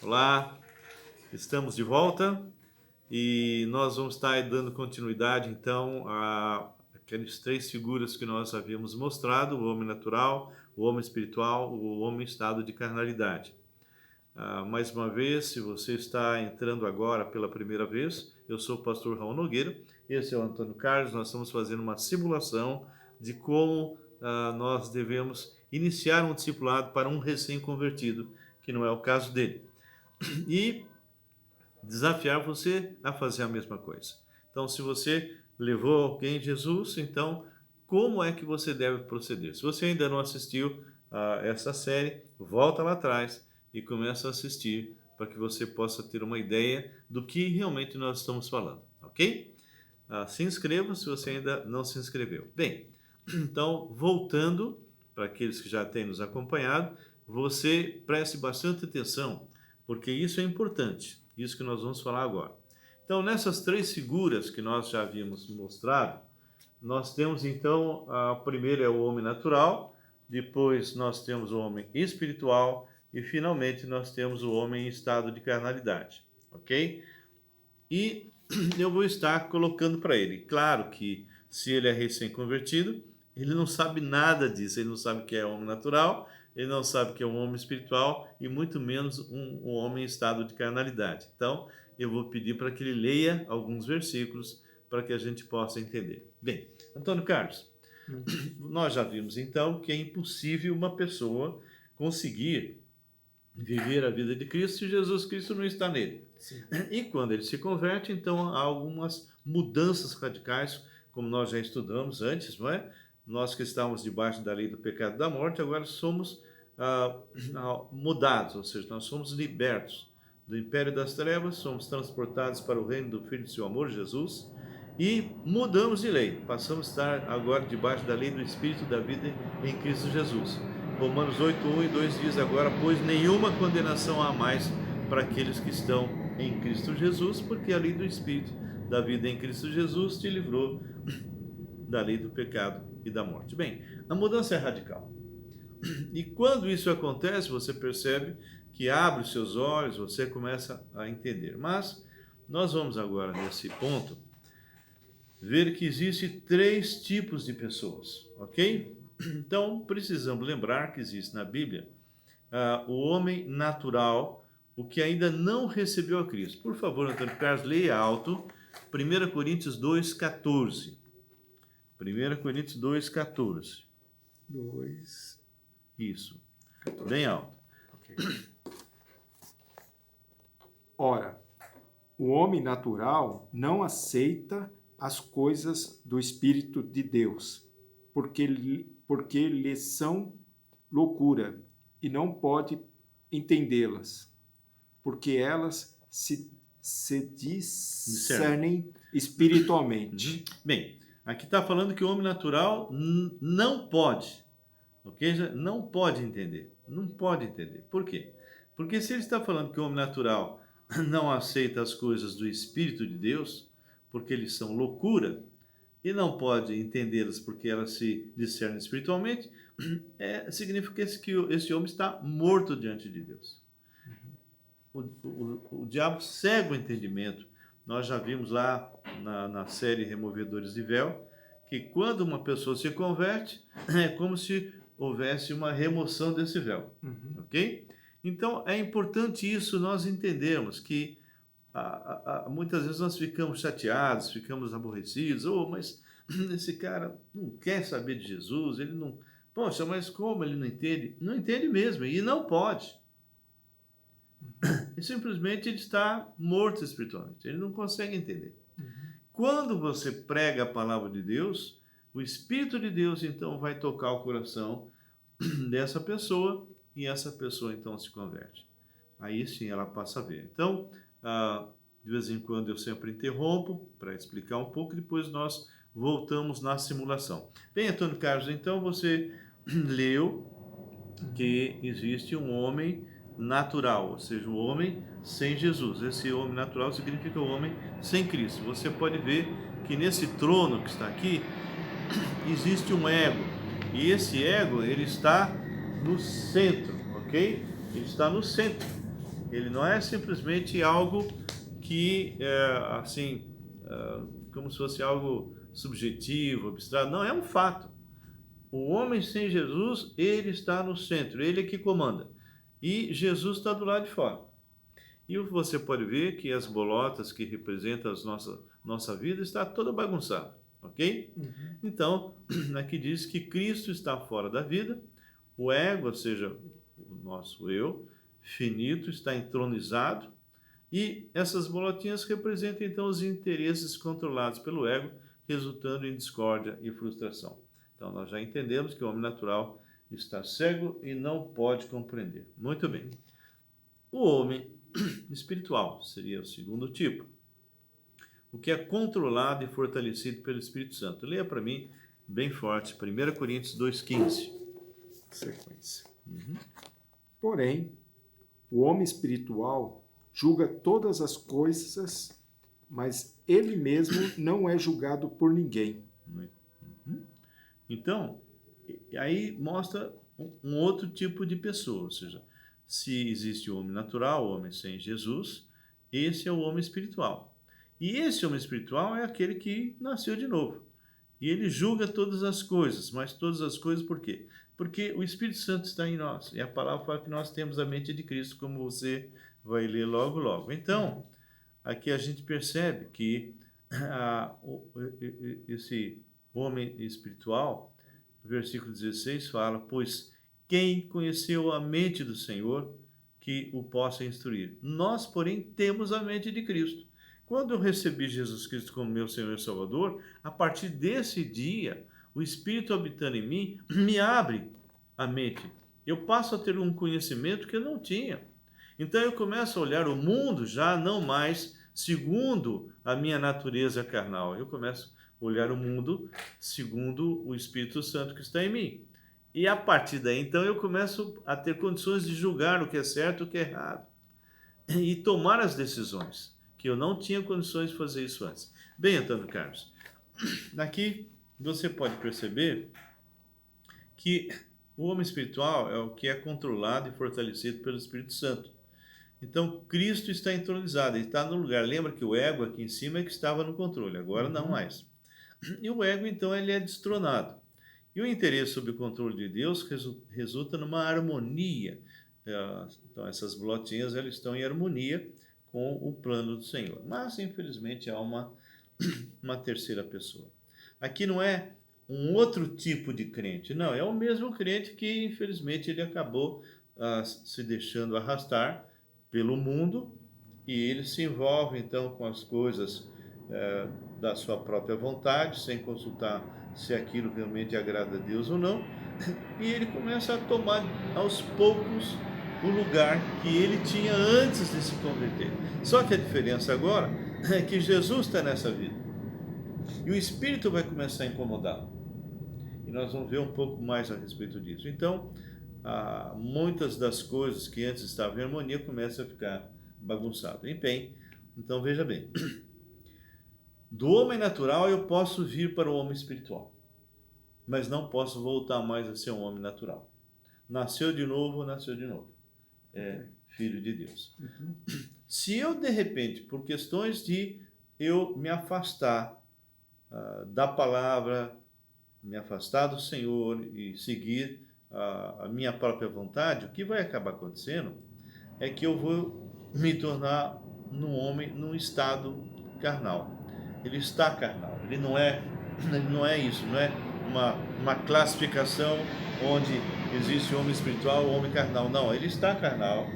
Olá, estamos de volta e nós vamos estar dando continuidade então a aquelas três figuras que nós havíamos mostrado: o homem natural, o homem espiritual, o homem em estado de carnalidade. Mais uma vez, se você está entrando agora pela primeira vez, eu sou o pastor Raul Nogueira, esse é o Antônio Carlos. Nós estamos fazendo uma simulação de como nós devemos iniciar um discipulado para um recém-convertido, que não é o caso dele, e desafiar você a fazer a mesma coisa. Então, se você levou alguém a Jesus, então como é que você deve proceder? Se você ainda não assistiu a essa série, volta lá atrás e começa a assistir para que você possa ter uma ideia do que realmente nós estamos falando, ok? Se inscreva se você ainda não se inscreveu. Bem, então, voltando para aqueles que já têm nos acompanhado, você preste bastante atenção, porque isso é importante, isso que nós vamos falar agora. Então, nessas três figuras que nós já havíamos mostrado, nós temos então, a primeira é o homem natural, depois nós temos o homem espiritual e finalmente nós temos o homem em estado de carnalidade, ok? E eu vou estar colocando para ele. Claro que se ele é recém-convertido, ele não sabe nada disso, ele não sabe o que é homem natural, ele não sabe o que é um homem espiritual e muito menos um homem em estado de carnalidade. Então, eu vou pedir para que ele leia alguns versículos para que a gente possa entender. Bem, Antônio Carlos, nós já vimos então que é impossível uma pessoa conseguir viver a vida de Cristo se Jesus Cristo não está nele. Sim. E quando ele se converte, então há algumas mudanças radicais, como nós já estudamos antes, não é? Nós que estávamos debaixo da lei do pecado e da morte, agora somos mudados, ou seja, nós somos libertos do império das trevas, somos transportados para o reino do Filho de seu amor, Jesus, e mudamos de lei, passamos a estar agora debaixo da lei do Espírito da vida em Cristo Jesus. Romanos 8:1 e 2 diz agora: pois nenhuma condenação há mais para aqueles que estão em Cristo Jesus, porque a lei do Espírito da vida em Cristo Jesus te livrou da lei do pecado e da morte. Bem, a mudança é radical. E quando isso acontece, você percebe que abre os seus olhos, você começa a entender. Mas nós vamos agora, nesse ponto, ver que existem três tipos de pessoas, ok? Então, precisamos lembrar que existe na Bíblia o homem natural, o que ainda não recebeu a Cristo. Por favor, Antônio Carlos, leia alto 1 Coríntios 2,14. 1 Coríntios 2,14. 2. Isso, bem alto. Okay. Ora, o homem natural não aceita as coisas do Espírito de Deus, porque lhe são loucura, e não pode entendê-las, porque elas se discernem espiritualmente. Bem, aqui está falando que o homem natural não pode, ok? Não pode entender, não pode entender. Por quê? Porque se ele está falando que o homem natural não aceita as coisas do Espírito de Deus, porque eles são loucura, e não pode entendê-las porque elas se discernem espiritualmente, significa que esse homem está morto diante de Deus. O diabo cega o entendimento. Nós já vimos lá na série Removedores de Véu, que quando uma pessoa se converte, é como se houvesse uma remoção desse véu, ok? Então, é importante isso nós entendermos, que muitas vezes nós ficamos chateados, ficamos aborrecidos, mas esse cara não quer saber de Jesus, ele não... Poxa, mas como ele não entende? Não entende mesmo, e não pode. E simplesmente ele está morto espiritualmente, ele não consegue entender. Quando você prega a palavra de Deus, o Espírito de Deus então vai tocar o coração dessa pessoa, e essa pessoa então se converte. Aí sim ela passa a ver. Então, de vez em quando eu sempre interrompo para explicar um pouco, depois nós voltamos na simulação. Bem, Antônio Carlos, então você leu que existe um homem natural, ou seja, o homem sem Jesus. Esse homem natural significa o homem sem Cristo. Você pode ver que nesse trono que está aqui existe um ego, e esse ego ele está no centro, ok? Ele está no centro. Ele não é simplesmente algo que assim, como se fosse algo subjetivo, abstrato. Não, é um fato. O homem sem Jesus, ele está no centro, ele é que comanda. E Jesus está do lado de fora. E você pode ver que as bolotas que representam nossa vida está toda bagunçada, ok? Então, aqui diz que Cristo está fora da vida, o ego, ou seja, o nosso eu, finito, está entronizado, e essas bolotinhas representam então os interesses controlados pelo ego, resultando em discórdia e frustração. Então, nós já entendemos que o homem natural está cego e não pode compreender. Muito bem. O homem espiritual seria o segundo tipo, o que é controlado e fortalecido pelo Espírito Santo. Leia para mim, bem forte, 1 Coríntios 2,15. Sequência. Porém, o homem espiritual julga todas as coisas, mas ele mesmo não é julgado por ninguém. Então, aí mostra um outro tipo de pessoa, ou seja, se existe o homem natural, o homem sem Jesus, esse é o homem espiritual. E esse homem espiritual é aquele que nasceu de novo. E ele julga todas as coisas, mas todas as coisas por quê? Porque o Espírito Santo está em nós. E a palavra fala que nós temos a mente de Cristo, como você vai ler logo, logo. Então, aqui a gente percebe que esse homem espiritual, versículo 16 fala, pois quem conheceu a mente do Senhor que o possa instruir? Nós, porém, temos a mente de Cristo. Quando eu recebi Jesus Cristo como meu Senhor e Salvador, a partir desse dia, o Espírito habitando em mim me abre a mente. Eu passo a ter um conhecimento que eu não tinha. Então eu começo a olhar o mundo já não mais segundo a minha natureza carnal. Eu começo a olhar o mundo segundo o Espírito Santo que está em mim. E a partir daí, então, eu começo a ter condições de julgar o que é certo e o que é errado. E tomar as decisões, que eu não tinha condições de fazer isso antes. Bem, Antônio Carlos, aqui você pode perceber que o homem espiritual é o que é controlado e fortalecido pelo Espírito Santo. Então, Cristo está entronizado, ele está no lugar. Lembra que o ego aqui em cima é que estava no controle, agora não mais. E o ego, então, ele é destronado. E o interesse sob o controle de Deus resulta numa harmonia. Então, essas blotinhas elas estão em harmonia com o plano do Senhor. Mas, infelizmente, há uma terceira pessoa. Aqui não é um outro tipo de crente, não. É o mesmo crente que, infelizmente, ele acabou se deixando arrastar pelo mundo e ele se envolve, então, com as coisas da sua própria vontade, sem consultar se aquilo realmente agrada a Deus ou não, e ele começa a tomar aos poucos o lugar que ele tinha antes de se converter. Só que a diferença agora é que Jesus está nessa vida e o Espírito vai começar a incomodá-lo. E nós vamos ver um pouco mais a respeito disso. Então, muitas das coisas que antes estavam em harmonia começam a ficar bagunçadas. Bem, então veja bem. Do homem natural eu posso vir para o homem espiritual, mas não posso voltar mais a ser um homem natural. Nasceu de novo, nasceu de novo. É filho de Deus. Se eu, de repente, por questões de eu me afastar da palavra, me afastar do Senhor e seguir a minha própria vontade, o que vai acabar acontecendo é que eu vou me tornar num homem num estado carnal. Ele está carnal, ele não é isso, não é uma classificação onde existe o homem espiritual, o homem carnal. Não, ele está carnal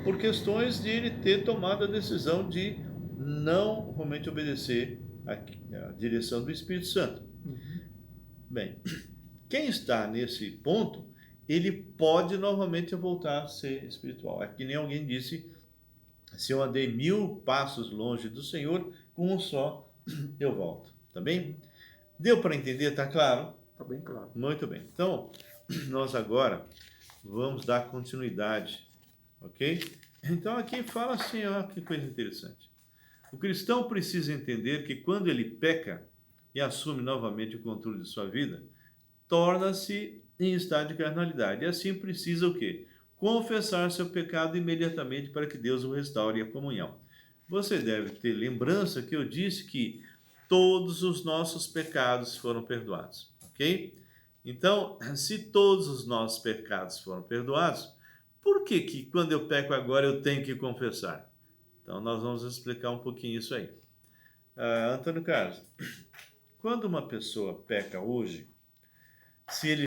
por questões de ele ter tomado a decisão de não realmente obedecer a direção do Espírito Santo. Bem, quem está nesse ponto, ele pode novamente voltar a ser espiritual. É que nem alguém disse, se eu andei 1000 passos longe do Senhor, com um só eu volto. Tá bem? Deu para entender? Tá claro? Tá bem claro. Muito bem. Então, nós agora vamos dar continuidade, ok? Então aqui fala assim, ó, que coisa interessante. O cristão precisa entender que quando ele peca e assume novamente o controle de sua vida, torna-se em estado de carnalidade. E assim precisa o quê? confessar seu pecado imediatamente para que Deus o restaure à comunhão. Você deve ter lembrança que eu disse que todos os nossos pecados foram perdoados, ok? Então, se todos os nossos pecados foram perdoados, por que que quando eu peco agora eu tenho que confessar? Então, nós vamos explicar um pouquinho isso aí. Antônio Carlos, quando uma pessoa peca hoje, se ele